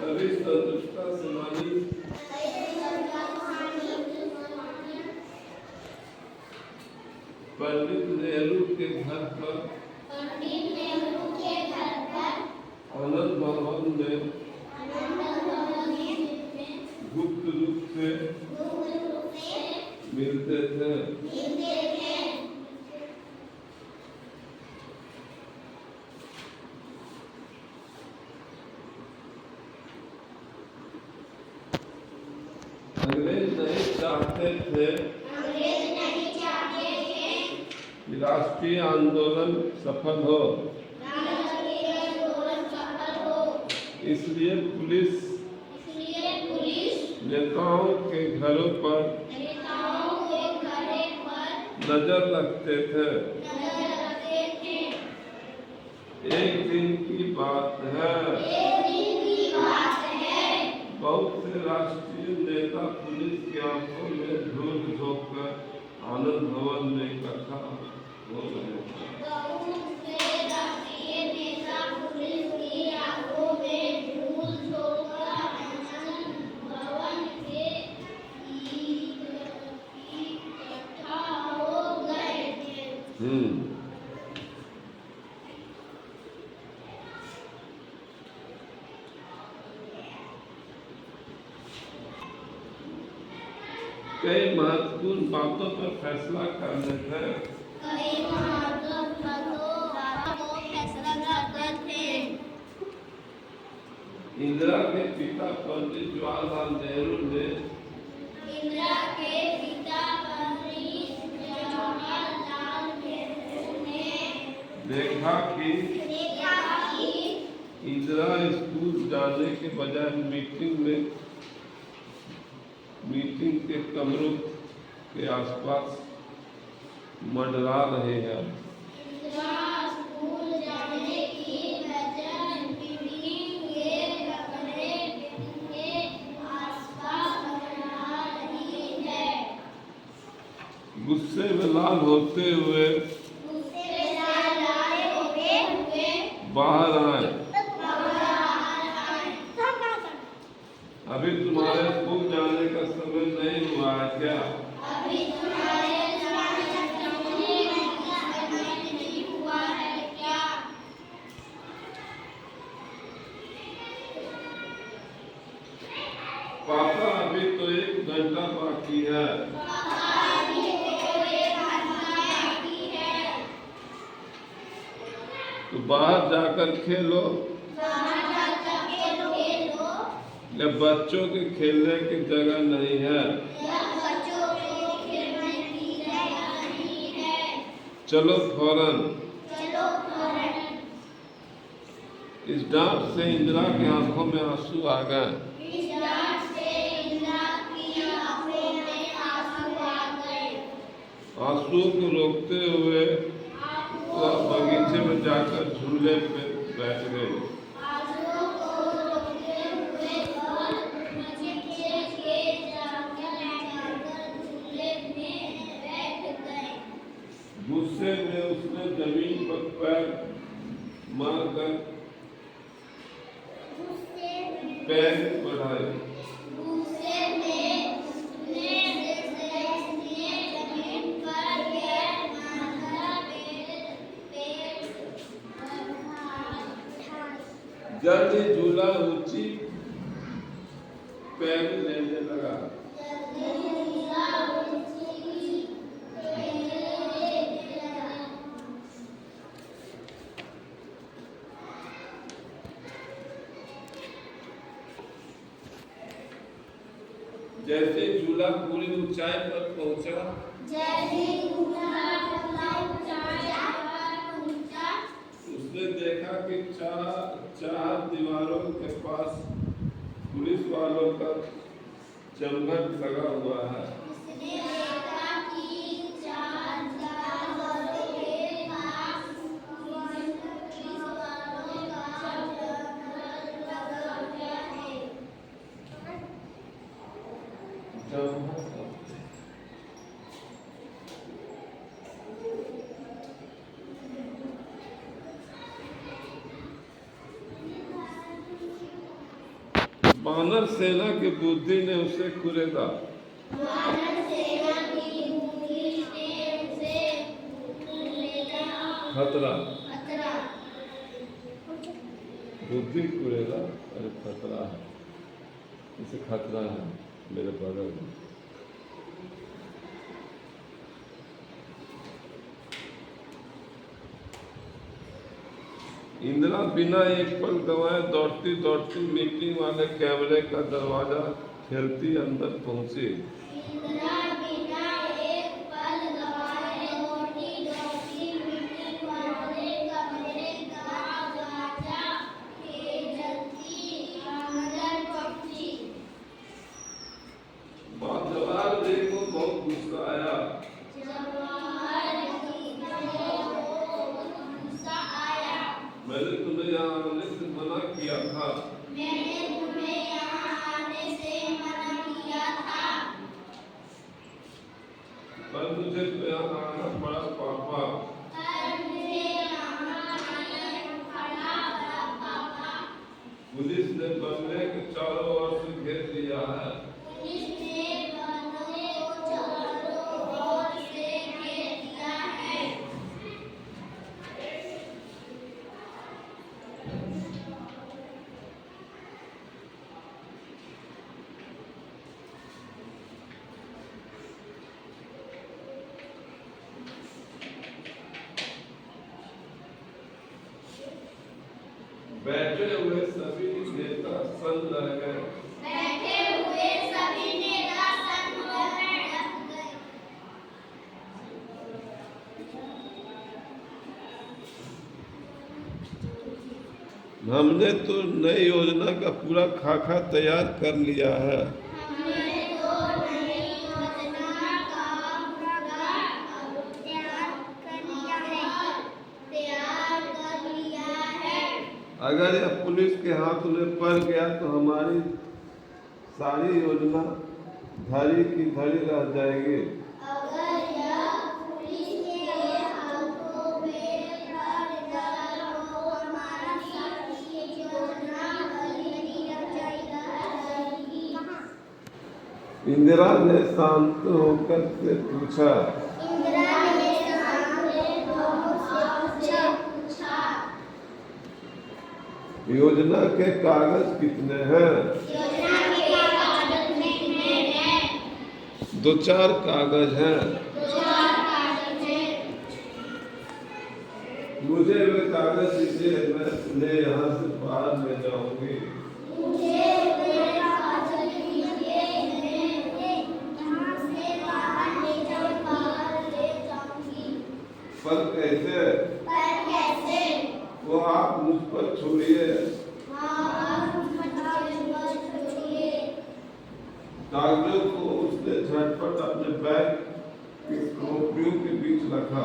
सभी संतुष्टा समानी पंडित नेहरू के घर पर आनंद भवन में गुप्त रूप से मिलते थे। अंग्रेज नहीं चाहते थे कि राष्ट्रीय आंदोलन सफल हो, इसलिए पुलिस नेताओं के घरों पर नजर रखते थे। एक दिन की बात है, बहुत से राष्ट्रीय नेता पुलिस की आंखों में धूल झोंककर आनंद भवन में इकट्ठा हो गए। कई महत्वपूर्ण बातों पर फैसला करने थे। इंदिरा के पिता पंडित जवाहरलाल नेहरू ने देखा कि इंदिरा स्कूल जाने के बजाय मीटिंग के कमरों के आसपास मंडरा रहे हैं। गुस्से में लाल होते हुए बाहर आए। अभी तुम्हारे स्कूल जाने का समय नहीं हुआ है क्या? पापा अभी तो 1 घंटा बाकी है। तो बाहर जाकर खेलो। या बच्चों के खेलने की जगह नहीं है। चलो फौरन। इस डांट से इंदिरा की आंखों में आंसू आ गए। आंसुओं को रोकते हुए वह बगीचे में जाकर झूले पे बैठ गए। गुस्से में उसने जमीन पर पैर मारकर पैर बढ़ाए। जल्दी झूला ऊंची पैर लेने लगा। जैसे झूला पूरी ऊंचाई पर पहुंचा, उसने देखा कि चार दीवारों के पास पुलिस वालों का जमघट लगा हुआ है। वानर सेना की बुद्धि ने उसे कुरेदा। खतरा, बुद्धि कुरेदा, अरे खतरा है, इसे खतरा है मेरे बगल में। इंदिरा बिना एक पल गंवाए दौड़ती दौड़ती मीटिंग वाले कैमरे का दरवाजा ठेलती अंदर पहुंची। इंदिरा बिना एक पल गंवाए दौड़ती दौड़ती मीटिंग वाले कमरे का दरवाजा ठेलती अंदर पहुंची। जवाहर जी को बहुत गुस्सा आया। मैंने तुम्हें यहाँ आने से मना किया था। पर मुझे तो यहाँ आना पड़ा पापा। पुलिस ने बंगले के चारों ओर से घेर लिया है। बैठे हुए सभी नेता सन्न रह गए। हमने तो नई योजना का पूरा खाका तैयार कर लिया है। अगर यह पुलिस के हाथ में पड़ गया तो हमारी सारी योजना धड़ी की धड़ी रह जाएगी। इंदिरा ने शांत होकर से पूछा। योजना के कागज कितने हैं? 2-4 कागज हैं। मुझे वे कागज दीजिए, मैं उन्हें यहाँ से बाहर ले जाऊंगी। पर कैसे? वो आप मुझ पर छोड़िए। कागजों को उसने झटपट अपने बैग की टोकरियों के बीच रखा।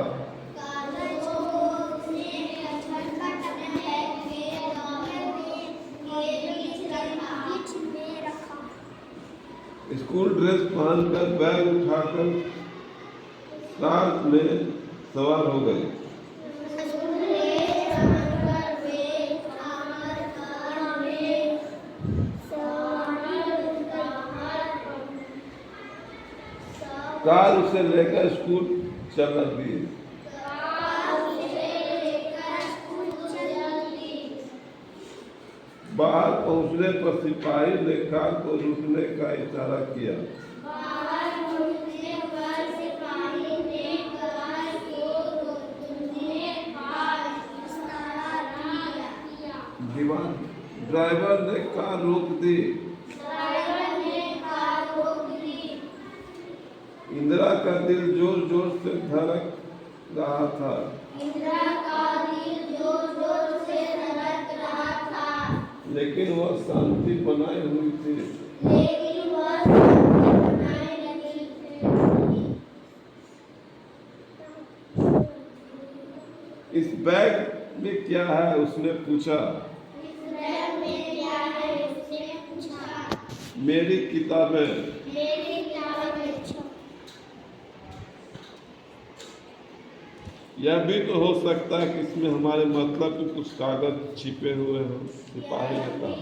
स्कूल ड्रेस पहनकर बैग उठाकर कार में सवार हो गए। कार उसे लेकर स्कूल चल दी। बाहर पहुंचने पर सिपाही ने कार को रुकने का इशारा किया। ड्राइवर ने कार रोक दी। इंदिरा का दिल जोर जोर से धड़क रहा था। लेकिन वह शांति बनाए हुई थी। इस बैग में क्या है? उसने पूछा। मेरी किताबें। यह भी तो हो सकता है कि इसमें हमारे मतलब के कुछ कागज छिपे हुए हों, सिपाही ने कहा।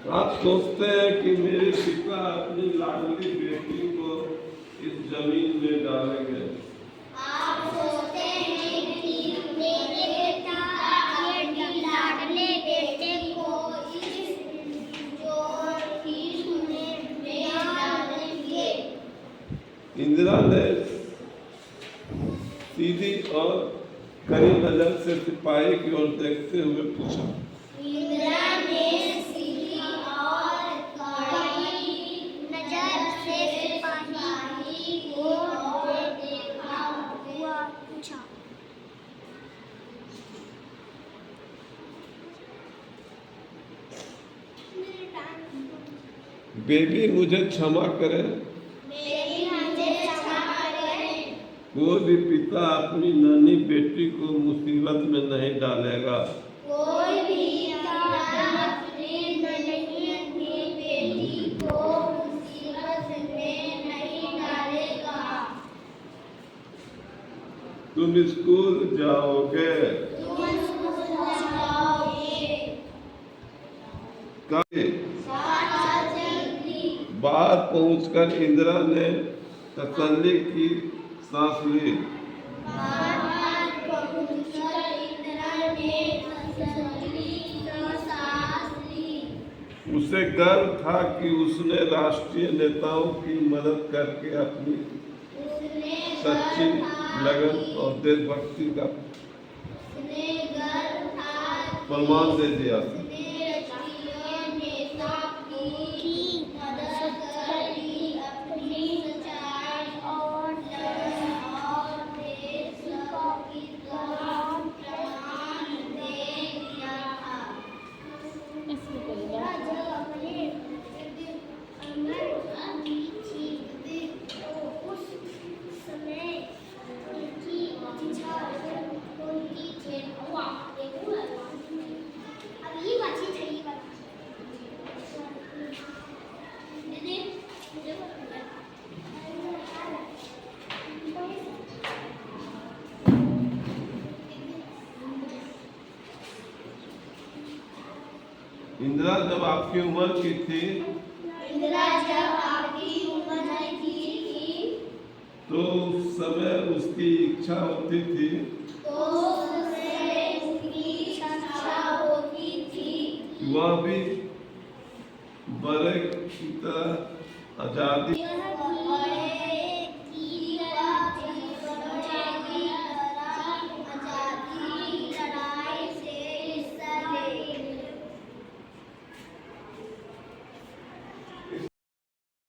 आप सोचते हैं कि मेरे पिता अपनी लाडली बेटी को इस जमीन में डालेंगे। आप सोचते हैं कि मेरे पिता अपने लाडले बेटे को इस में डालेंगे। इंदिरा ने सीधी और कड़ी नजर से सिपाही की ओर देखते हुए पूछा। इंदिरा ने सीधी और कड़ी नजर से सिपाही की ओर देखा हुआ पूछा। बेबी मुझे क्षमा करें। कोई भी पिता अपनी नानी बेटी को मुसीबत में नहीं डालेगा। कोई भी पिता अपनी नानी बेटी को मुसीबत में नहीं डालेगा। तुम स्कूल जाओगे। बाहर पहुंचकर इंदिरा ने तसल्ली की सांस ली। उसे गर्व था कि उसने राष्ट्रीय नेताओं की मदद करके अपनी सच्ची लगन और देशभक्ति का प्रमाण दे दिया। इंदिरा जब आपकी उम्र की थी, तो उस समय उसकी इच्छा होती थी वह भी बड़े की तरह आजादी